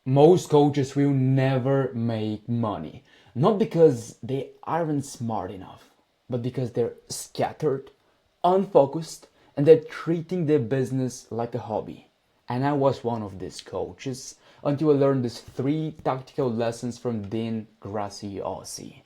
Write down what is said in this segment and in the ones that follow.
Most coaches will never make money. Not because they aren't smart enough, but because they're scattered, unfocused, and they're treating their business like a hobby. And I was one of these coaches until I learned these three tactical lessons from Dean Graziosi.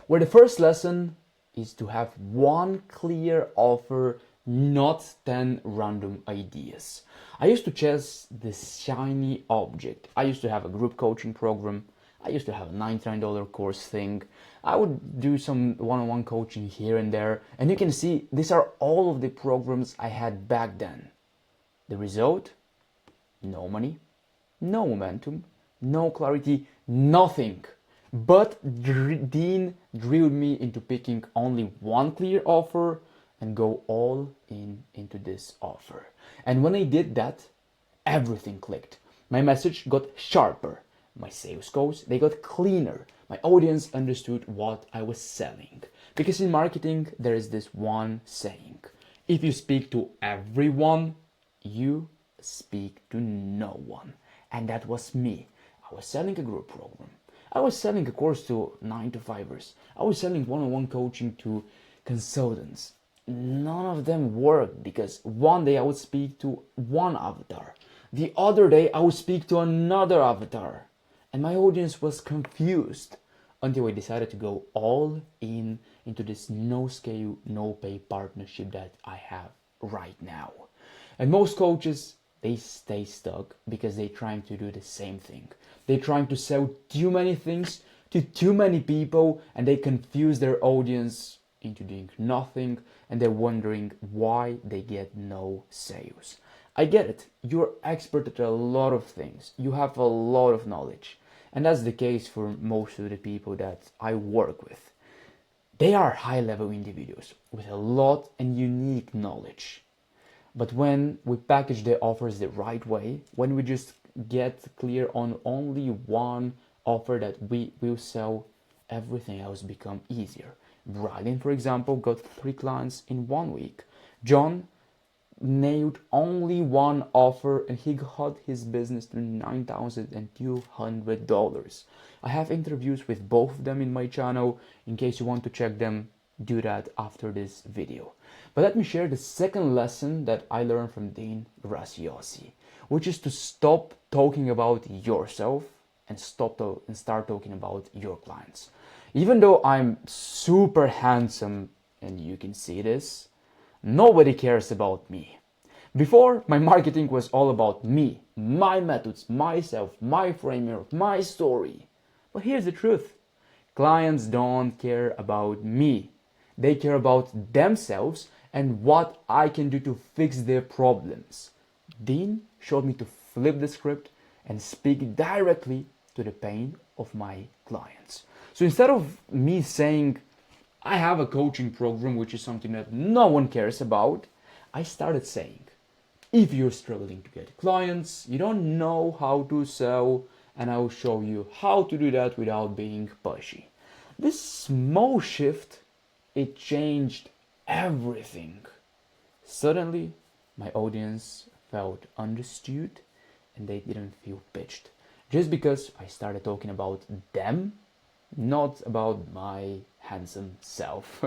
Where the first lesson is to have one clear offer, not 10 random ideas. I used to chase this shiny object. I used to have a group coaching program. I used to have a $99 course thing. I would do some one-on-one coaching here and there. And you can see these are all of the programs I had back then. The result? No money, no momentum, no clarity, nothing. But Dean drilled me into picking only one clear offer and go all in into this offer. And when I did that, everything clicked. My message got sharper. My sales calls, they got cleaner. My audience understood what I was selling. Because in marketing, there is this one saying. If you speak to everyone, you speak to no one. And that was me. I was selling a group program. I was selling a course to 9-to-5ers. I was selling one-on-one coaching to consultants. None of them worked because one day I would speak to one avatar. The other day I would speak to another avatar. And my audience was confused until I decided to go all in into this no scale, no pay partnership that I have right now. And most coaches, they stay stuck because they're trying to do the same thing. They're trying to sell too many things to too many people, and they confuse their audience into doing nothing, and they're wondering why they get no sales. I get it. You're expert at a lot of things. You have a lot of knowledge. And that's the case for most of the people that I work with. They are high-level individuals with a lot and unique knowledge. But when we package the offers the right way, when we just get clear on only one offer that we will sell, everything else become easier. Brian, for example, got 3 clients in 1 week. John nailed only one offer and he got his business to $9,200. I have interviews with both of them in my channel. In case you want to check them, do that after this video. But let me share the second lesson that I learned from Dean Graziosi, which is to stop talking about yourself and start talking about your clients. Even though I'm super handsome and you can see this, nobody cares about me. Before, my marketing was all about me, my methods, myself, my framework, my story. But here's the truth. Clients don't care about me. They care about themselves and what I can do to fix their problems. Dean showed me to flip the script and speak directly to the pain of my clients. So instead of me saying, I have a coaching program, which is something that no one cares about, I started saying, if you're struggling to get clients, you don't know how to sell, and I will show you how to do that without being pushy. This small shift, it changed everything. Suddenly, my audience felt understood and they didn't feel pitched. Just because I started talking about them, not about my handsome self.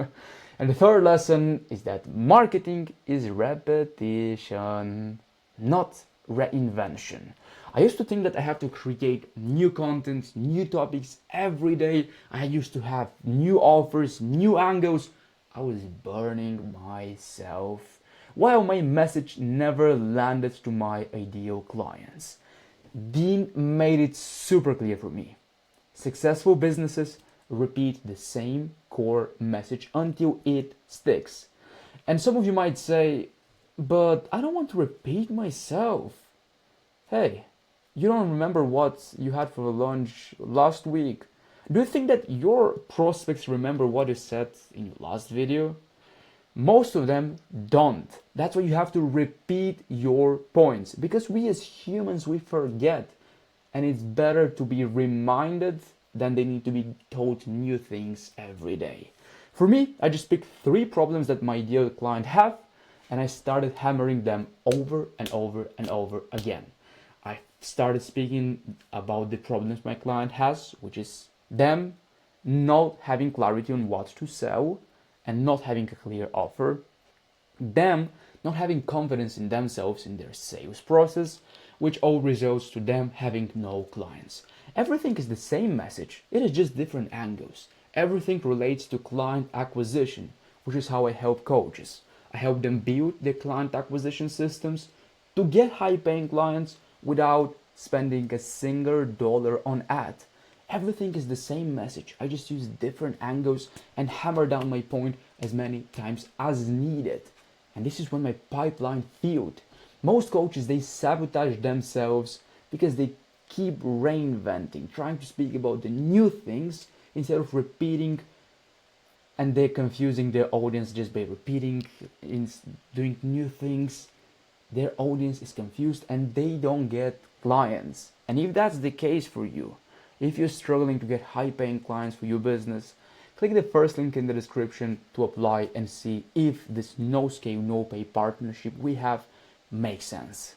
And the third lesson is that marketing is repetition, not reinvention. I used to think that I have to create new content, new topics every day. I used to have new offers, new angles. I was burning myself while my message never landed to my ideal clients. Dean made it super clear for me. Successful businesses repeat the same core message until it sticks. And some of you might say, but I don't want to repeat myself. Hey, you don't remember what you had for lunch last week? Do you think that your prospects remember what you said in your last video? Most of them don't. That's why you have to repeat your points, because we as humans, we forget, and it's better to be reminded than they need to be told new things every day. For me, I just picked 3 problems that my ideal client have, and I started hammering them over and over and over again. I started speaking about the problems my client has, which is them not having clarity on what to sell and not having a clear offer, them not having confidence in themselves in their sales process, which all results to them having no clients. Everything is the same message, it is just different angles. Everything relates to client acquisition, which is how I help coaches. I help them build their client acquisition systems to get high paying clients without spending a single dollar on ad. Everything is the same message. I just use different angles and hammer down my point as many times as needed. And this is when my pipeline filled. Most coaches, they sabotage themselves because they keep reinventing, trying to speak about the new things instead of repeating, and they're confusing their audience just by repeating, doing new things. Their audience is confused and they don't get clients. And if that's the case for you, if you're struggling to get high paying clients for your business, click the first link in the description to apply and see if this no scale, no pay partnership we have makes sense.